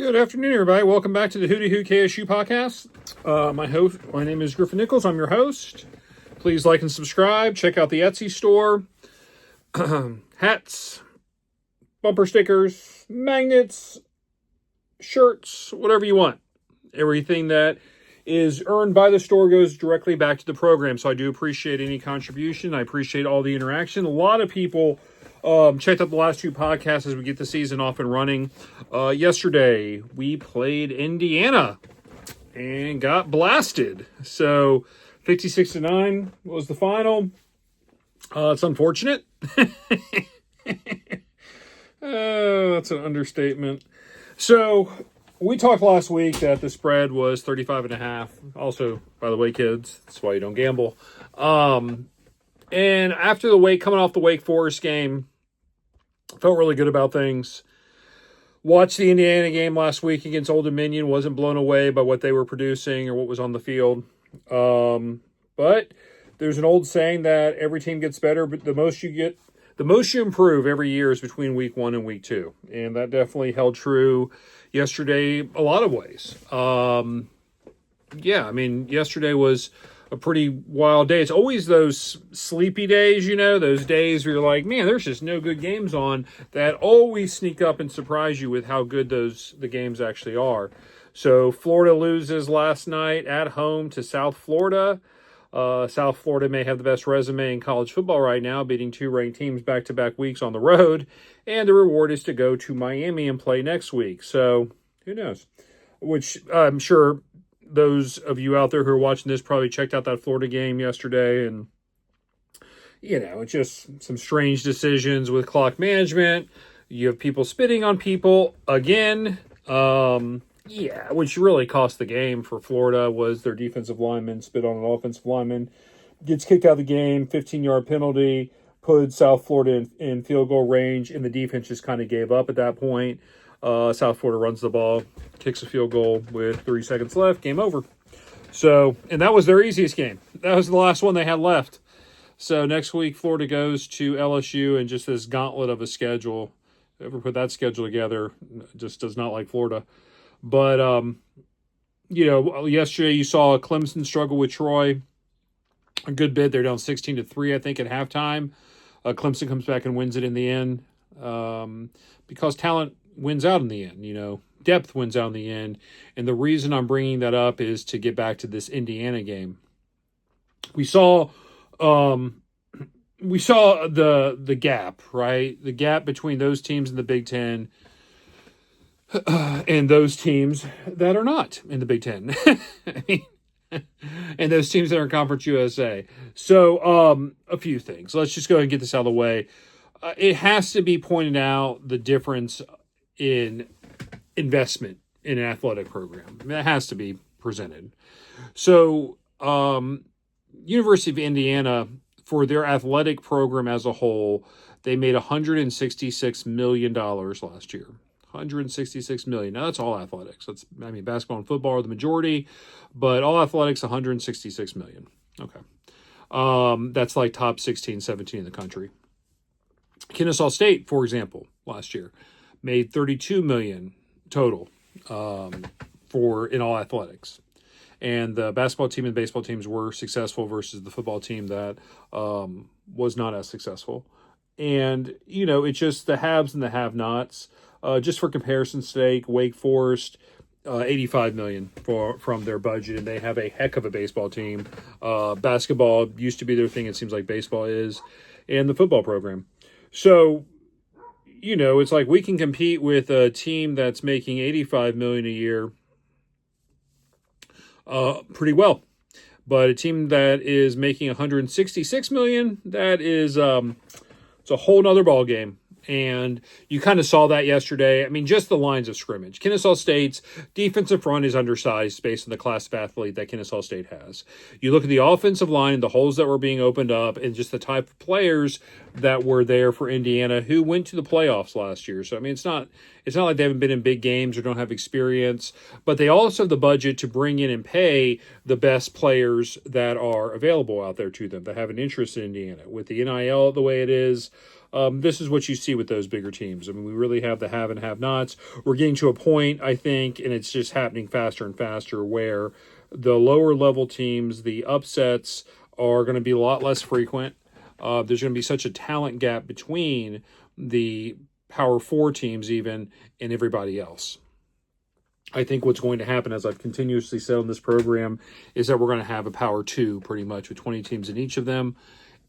Good afternoon, everybody. Welcome back to the Hootie Who KSU podcast. My name is Griffin Nichols. I'm your host. Please like and subscribe. Check out the Etsy store. Hats, bumper stickers, magnets, shirts, whatever you want. Everything that is earned by the store goes directly back to the program. So I do appreciate any contribution. I appreciate all the interaction. A lot of people checked out the last two podcasts as we get the season off and running. Yesterday, we played Indiana and got blasted. So 56-9 was the final. It's unfortunate. That's an understatement. So we talked last week that the spread was 35.5. Also, by the way, kids, that's why you don't gamble. And after coming off the Wake Forest game, felt really good about things. Watched the Indiana game last week against Old Dominion. Wasn't blown away by what they were producing or what was on the field. But there's an old saying that every team gets better, but the most you improve every year is between week 1 and week 2. And that definitely held true yesterday a lot of ways. Yesterday was a pretty wild day. It's always those sleepy days, those days where you're like, man, there's just no good games on, that always sneak up and surprise you with how good the games actually are. So Florida loses last night at home to South Florida. South Florida may have the best resume in college football right now, beating 2 ranked teams back-to-back weeks on the road. And the reward is to go to Miami and play next week. So who knows? Which I'm sure those of you out there who are watching this probably checked out that Florida game yesterday. And, it's just some strange decisions with clock management. You have people spitting on people again. Which really cost the game for Florida was their defensive lineman spit on an offensive lineman. Gets kicked out of the game, 15-yard penalty, put South Florida in field goal range, and the defense just kind of gave up at that point. South Florida runs the ball, kicks a field goal with 3 seconds left, game over. So, and that was their easiest game. That was the last one they had left. So next week, Florida goes to LSU, and just this gauntlet of a schedule. Whoever put that schedule together just does not like Florida. But, yesterday you saw Clemson struggle with Troy a good bit. They're down 16-3, I think, at halftime. Clemson comes back and wins it in the end because talent wins out in the end, depth wins out in the end. And the reason I'm bringing that up is to get back to this Indiana game. We saw the gap, right? The gap between those teams in the Big Ten and those teams that are not in the Big Ten. And those teams that are in Conference USA. So a few things. Let's just go ahead and get this out of the way. It has to be pointed out the difference in investment in an athletic program. That has to be presented. So University of Indiana, for their athletic program as a whole, they made $166 million last year. $166 million. Now, that's all athletics. Basketball and football are the majority, but all athletics, $166 million. Okay. That's like top 16, 17 in the country. Kennesaw State, for example, last year made $32 million total in all athletics. And the basketball team and baseball teams were successful versus the football team that was not as successful. And, it's just the haves and the have-nots. Just for comparison's sake, Wake Forest, $85 million from their budget, and they have a heck of a baseball team. Basketball used to be their thing. It seems like baseball is, and the football program. So, it's like we can compete with a team that's making $85 million a year pretty well. But a team that is making $166 million, that is it's a whole nother ball game. And you kind of saw that yesterday. Just the lines of scrimmage. Kennesaw State's defensive front is undersized based on the class of athlete that Kennesaw State has. You look at the offensive line, the holes that were being opened up, and just the type of players that were there for Indiana who went to the playoffs last year. So, it's not like they haven't been in big games or don't have experience, but they also have the budget to bring in and pay the best players that are available out there to them that have an interest in Indiana. With the NIL the way it is, this is what you see with those bigger teams. I mean, we really have the have and have-nots. We're getting to a point, I think, and it's just happening faster and faster, where the lower level teams, the upsets, are going to be a lot less frequent. There's going to be such a talent gap between the Power 4 teams even and everybody else. I think what's going to happen, as I've continuously said on this program, is that we're going to have a Power 2 pretty much with 20 teams in each of them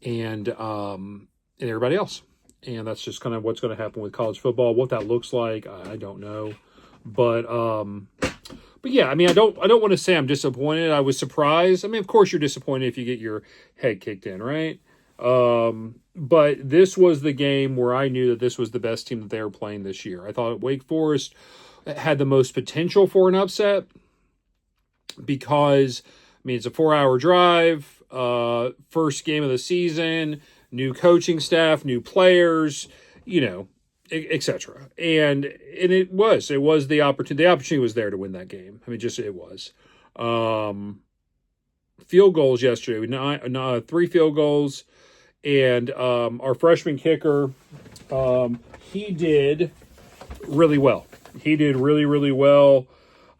and everybody else. And that's just kind of what's going to happen with college football. What that looks like, I don't know. But yeah, I mean, I don't want to say I'm disappointed. I was surprised. I mean, of course you're disappointed if you get your head kicked in, right? But this was the game where I knew that this was the best team that they were playing this year. I thought Wake Forest had the most potential for an upset because, I mean, it's a 4-hour drive, first game of the season, new coaching staff, new players, etc. And it was the opportunity. The opportunity was there to win that game. I mean, it was. Field goals yesterday, 3 field goals, and our freshman kicker, he did really well. He did really, really well.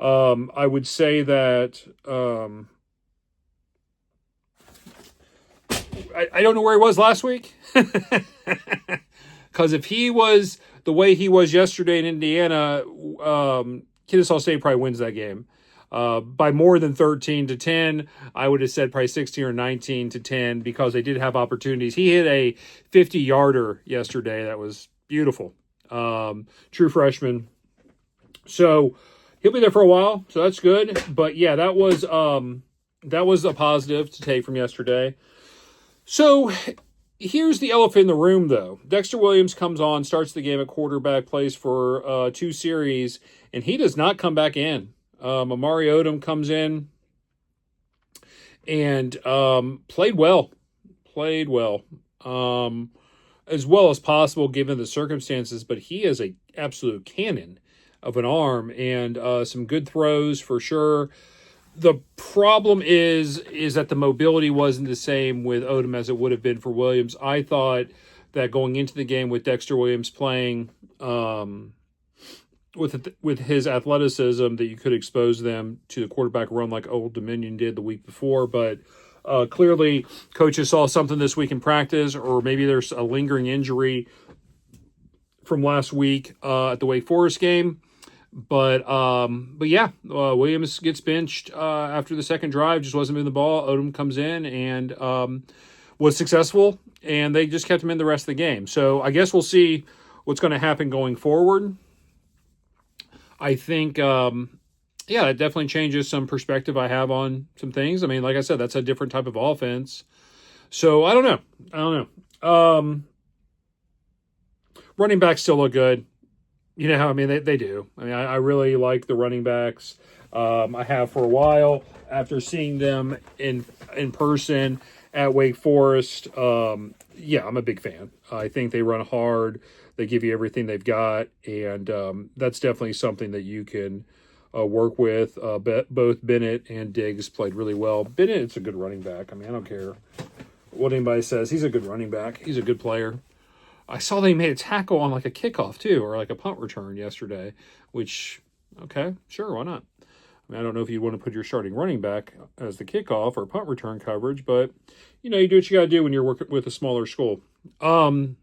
I would say that I don't know where he was last week. Because if he was the way he was yesterday in Indiana, Kennesaw State probably wins that game. By more than 13-10, I would have said probably 16 or 19-10 because they did have opportunities. He hit a 50-yarder yesterday that was beautiful. True freshman. So he'll be there for a while, so that's good. But yeah, that was a positive to take from yesterday. So here's the elephant in the room, though. Dexter Williams comes on, starts the game at quarterback, plays for 2 series, and he does not come back in. Amari Odom comes in and played well, as well as possible given the circumstances, but he is a absolute cannon of an arm and some good throws for sure. The problem is that the mobility wasn't the same with Odom as it would have been for Williams. I thought that going into the game with Dexter Williams playing with his athleticism that you could expose them to the quarterback run like Old Dominion did the week before. But clearly coaches saw something this week in practice, or maybe there's a lingering injury from last week at the Wake Forest game. But yeah, Williams gets benched after the second drive, just wasn't moving the ball. Odom comes in and was successful, and they just kept him in the rest of the game. So I guess we'll see what's going to happen going forward. I think, that definitely changes some perspective I have on some things. I mean, like I said, that's a different type of offense. So I don't know. Running backs still look good. I mean, they do. I mean, I really like the running backs. I have for a while after seeing them in person at Wake Forest. I'm a big fan. I think they run hard. They give you everything they've got, and that's definitely something that you can work with. Both Bennett and Diggs played really well. Bennett's a good running back. I mean, I don't care what anybody says. He's a good running back. He's a good player. I saw they made a tackle on like a kickoff too, or like a punt return yesterday, which, okay, sure, why not? I mean, I don't know if you'd want to put your starting running back as the kickoff or punt return coverage, but, you do what you got to do when you're working with a smaller school. Some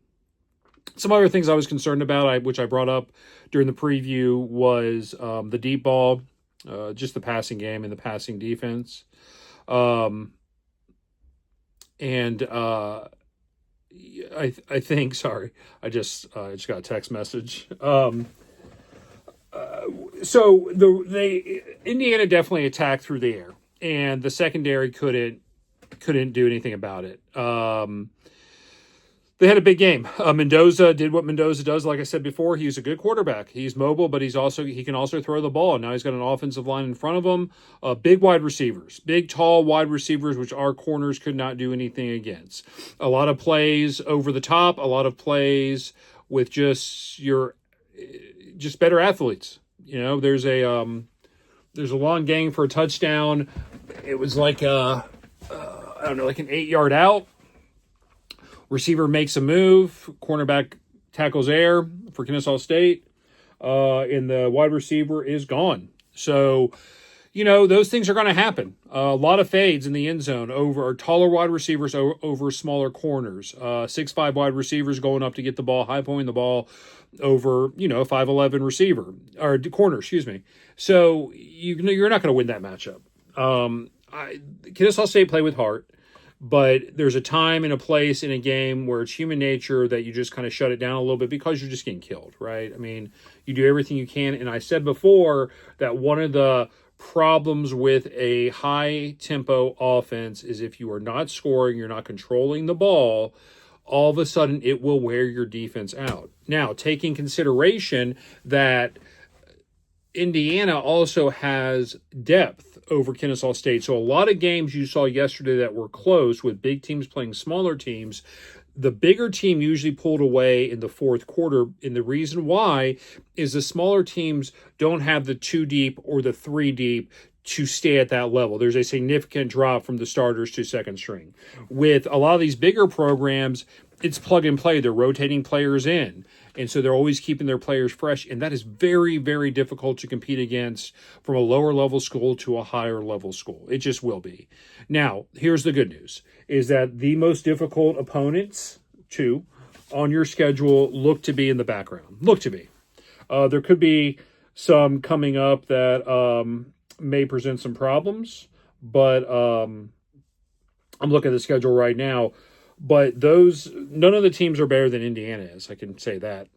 other things I was concerned about, which I brought up during the preview, was the deep ball, just the passing game and the passing defense. I think, sorry, I just got a text message. So Indiana definitely attacked through the air, and the secondary couldn't do anything about it. They had a big game. Mendoza did what Mendoza does. Like I said before, he's a good quarterback. He's mobile, but he can also throw the ball. And now he's got an offensive line in front of him. Big wide receivers, big tall wide receivers, which our corners could not do anything against. A lot of plays over the top. A lot of plays with just better athletes. There's a long gang for a touchdown. It was like like an 8-yard out. Receiver makes a move. Cornerback tackles air for Kennesaw State. And the wide receiver is gone. So, those things are going to happen. A lot of fades in the end zone over taller wide receivers over smaller corners. 6'5" wide receivers going up to get the ball, high pointing the ball over, 5'11" receiver or corner, excuse me. So you're not going to win that matchup. Kennesaw State play with heart, but there's a time and a place in a game where it's human nature that you just kind of shut it down a little bit because you're just getting killed, right? I mean, you do everything you can. And I said before that one of the problems with a high tempo offense is if you are not scoring, you're not controlling the ball, all of a sudden it will wear your defense out. Now, taking consideration that Indiana also has depth over Kennesaw State. So a lot of games you saw yesterday that were close with big teams playing smaller teams, the bigger team usually pulled away in the fourth quarter. And the reason why is the smaller teams don't have the 2 deep or the 3 deep to stay at that level. There's a significant drop from the starters to second string. With a lot of these bigger programs, it's plug and play. They're rotating players in. And so they're always keeping their players fresh. And that is very, very difficult to compete against from a lower level school to a higher level school. It just will be. Now, here's the good news, is that the most difficult opponents, too, on your schedule look to be in the background. Look to be. There could be some coming up that may present some problems. But I'm looking at the schedule right now. But none of the teams are better than Indiana is. I can say that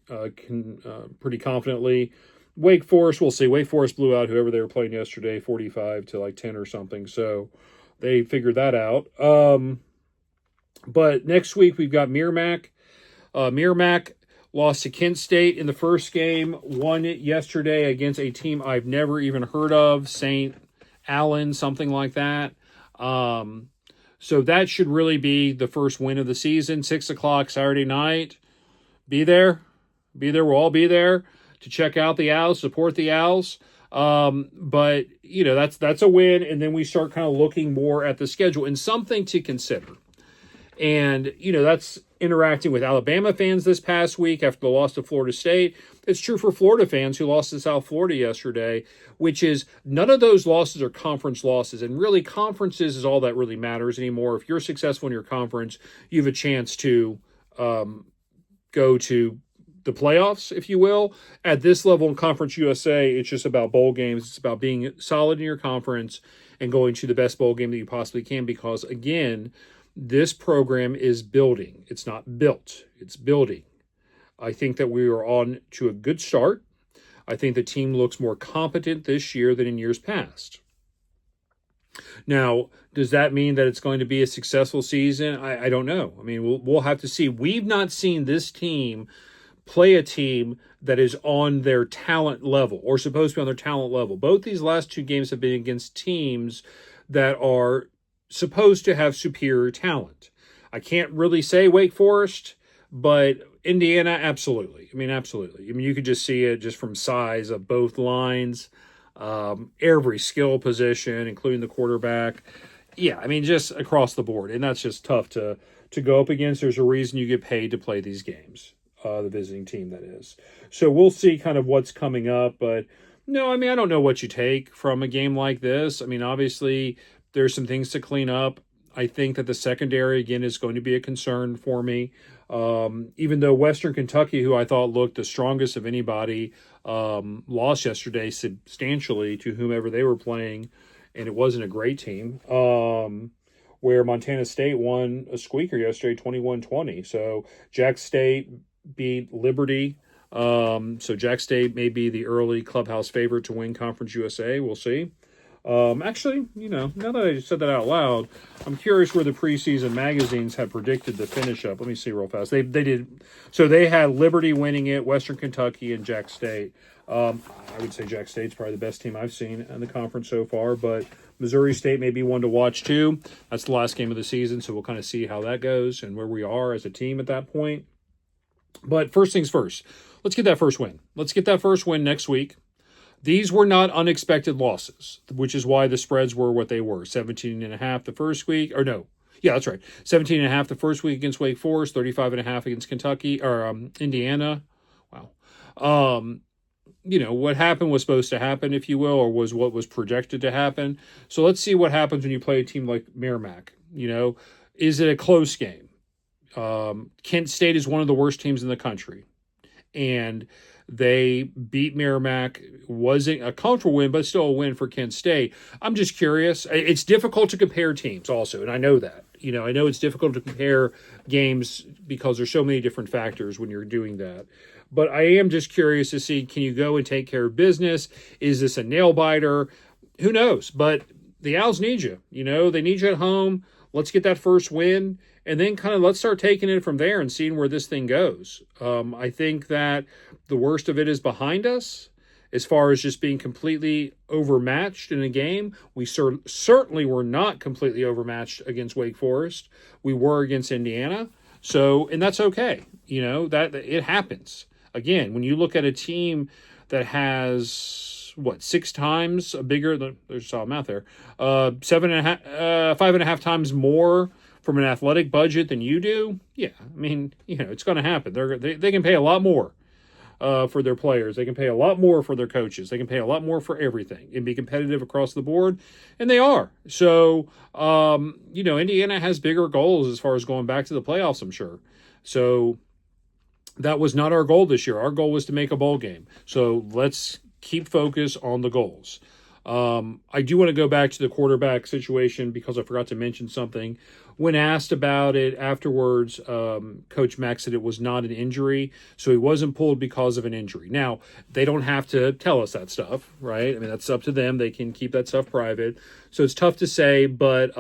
pretty confidently. Wake Forest, we'll see. Wake Forest blew out whoever they were playing yesterday, 45-10 or something. So they figured that out. But next week we've got Merrimack. Merrimack lost to Kent State in the first game. Won it yesterday against a team I've never even heard of, St. Allen, something like that. So that should really be the first win of the season. 6 o'clock Saturday night. Be there. We'll all be there to check out the Owls, support the Owls. But, that's a win. And then we start kind of looking more at the schedule and something to consider. And, that's interacting with Alabama fans this past week after the loss to Florida State. It's true for Florida fans who lost to South Florida yesterday, which is none of those losses are conference losses. And really, conferences is all that really matters anymore. If you're successful in your conference, you have a chance to go to the playoffs, if you will. At this level in Conference USA, it's just about bowl games. It's about being solid in your conference and going to the best bowl game that you possibly can because, again, this program is building. It's not built. It's building. I think that we are on to a good start. I think the team looks more competent this year than in years past. Now, does that mean that it's going to be a successful season? I don't know. I mean, we'll have to see. We've not seen this team play a team that is on their talent level or supposed to be on their talent level. Both these last 2 games have been against teams that are supposed to have superior talent. I can't really say Wake Forest, but Indiana, absolutely. Absolutely. You could just see it just from size of both lines, every skill position, including the quarterback. Yeah, just across the board. And that's just tough to go up against. There's a reason you get paid to play these games, the visiting team, that is. So we'll see kind of what's coming up. But no, I don't know what you take from a game like this. Obviously, there's some things to clean up. I think that the secondary, again, is going to be a concern for me. Even though Western Kentucky, who I thought looked the strongest of anybody, lost yesterday substantially to whomever they were playing, and it wasn't a great team. Where Montana State won a squeaker yesterday, 21-20. So Jack State beat Liberty. So Jack State may be the early clubhouse favorite to win Conference USA. We'll see. Actually, now that I said that out loud, I'm curious where the preseason magazines have predicted the finish up. Let me see real fast. They did. So they had Liberty winning it, Western Kentucky, and Jack State. I would say Jack State's probably the best team I've seen in the conference so far, but Missouri State may be one to watch too. That's the last game of the season, so we'll kind of see how that goes and where we are as a team at that point. But first things first, let's get that first win. Let's get that first win next week. These were not unexpected losses, which is why the spreads were what they were. 17.5 the first week, or no, Yeah, that's right. 17.5 the first week against Wake Forest, 35.5 against Kentucky or Indiana. Wow. What happened was supposed to happen, if you will, or was what was projected to happen. So let's see what happens when you play a team like Merrimack. Is it a close game? Kent State is one of the worst teams in the country, and they beat Merrimack. Wasn't a comfortable win, but still a win for Kent State. I'm just curious. It's difficult to compare teams also, and I know that. I know it's difficult to compare games because there's so many different factors when you're doing that. But I am just curious to see, can you go and take care of business? Is this a nail biter? Who knows? But the Owls need you. They need you at home. Let's get that first win, and then kind of let's start taking it from there and seeing where this thing goes. I think that the worst of it is behind us as far as just being completely overmatched in a game. We certainly were not completely overmatched against Wake Forest. We were against Indiana. And that's okay. That it happens. Again, when you look at a team that has 6 times a bigger, there's solid math there, 5.5 times more from an athletic budget than you do, yeah, it's going to happen. They can pay a lot more for their players. They can pay a lot more for their coaches. They can pay a lot more for everything and be competitive across the board, and they are. So, Indiana has bigger goals as far as going back to the playoffs, I'm sure. So that was not our goal this year. Our goal was to make a bowl game. So let's keep focus on the goals. I do want to go back to the quarterback situation because I forgot to mention something. When asked about it afterwards, Coach Mack said it was not an injury, so he wasn't pulled because of an injury. Now, they don't have to tell us that stuff, right? That's up to them. They can keep that stuff private. So it's tough to say, but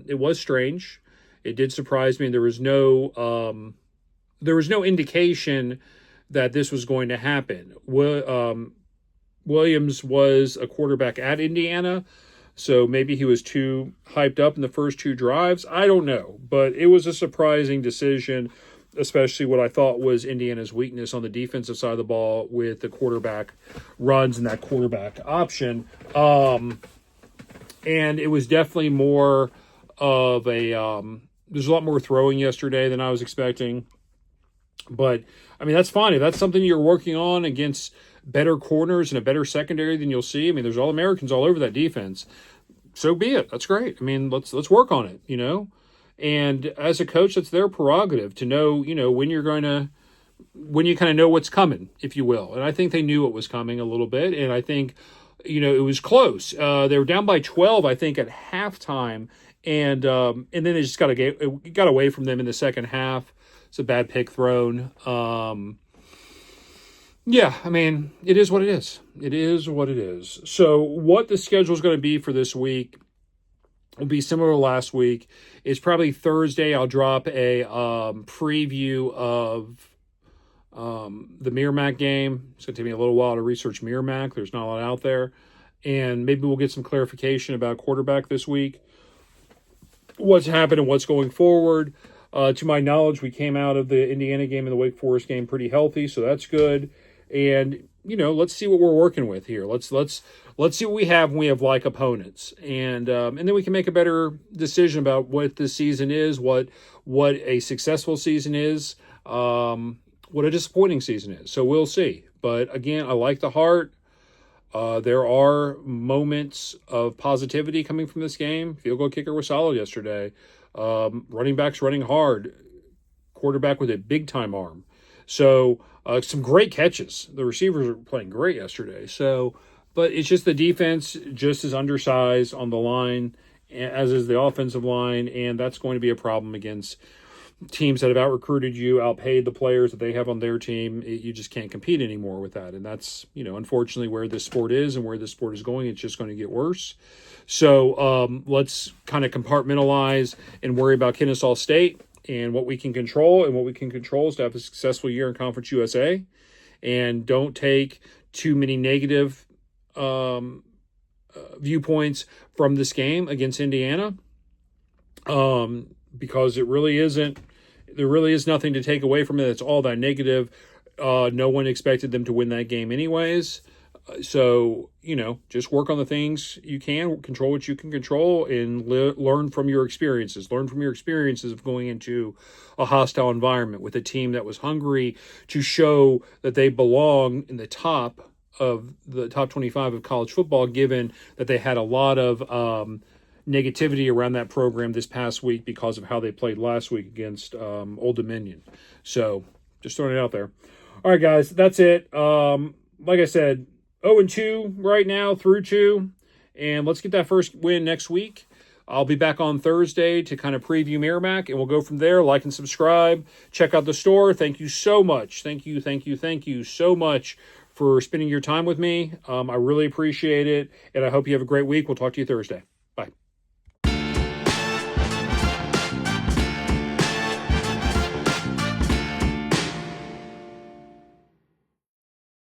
it was strange. It did surprise me. There was no indication that this was going to happen. Williams was a quarterback at Indiana, so maybe he was too hyped up in the first 2 drives. I don't know, but it was a surprising decision, especially what I thought was Indiana's weakness on the defensive side of the ball with the quarterback runs and that quarterback option. And it was definitely more of a there's a lot more throwing yesterday than I was expecting. But, that's fine. If that's something you're working on against better corners and a better secondary than you'll see, there's All-Americans all over that defense. So be it. That's great. Let's work on it, And as a coach, that's their prerogative to know, when you kind of know what's coming, if you will. And I think they knew it was coming a little bit. And I think, it was close. They were down by 12, I think, at halftime. And then they just got away from them in the second half. It's a bad pick thrown. It is what it is. It is what it is. So what the schedule is going to be for this week will be similar to last week. It's probably Thursday. I'll drop a preview of the Merrimack game. It's going to take me a little while to research Merrimack. There's not a lot out there. And maybe we'll get some clarification about quarterback this week. What's happened and what's going forward. To my knowledge, we came out of the Indiana game and the Wake Forest game pretty healthy, so that's good. And let's see what we're working with here. Let's see what we have when we have like opponents, and then we can make a better decision about what this season is, what a successful season is, what a disappointing season is. So we'll see. But again, I like the heart. There are moments of positivity coming from this game. Field goal kicker was solid yesterday. Running backs running hard. Quarterback with a big-time arm. So some great catches. The receivers are playing great yesterday. But it's just the defense just as undersized on the line, as is the offensive line, and that's going to be a problem against teams that have out-recruited you, outpaid the players that they have on their team. You just can't compete anymore with that. And that's, unfortunately where this sport is and where this sport is going. It's just going to get worse. So let's kind of compartmentalize and worry about Kennesaw State and what we can control. And what we can control is to have a successful year in Conference USA. And don't take too many negative viewpoints from this game against Indiana, because it really isn't. There really is nothing to take away from it. It's all that negative. No one expected them to win that game anyways. So, just work on the things you can, control what you can control, and learn from your experiences. Learn from your experiences of going into a hostile environment with a team that was hungry to show that they belong in the top of the top 25 of college football, given that they had a lot of negativity around that program this past week because of how they played last week against Old Dominion. So, just throwing it out there. All right, guys, that's it. Like I said, 0-2 right now through 2, and let's get that first win next week. I'll be back on Thursday to kind of preview Merrimack, and we'll go from there. Like and subscribe. Check out the store. Thank you so much. Thank you so much for spending your time with me. I really appreciate it, and I hope you have a great week. We'll talk to you Thursday.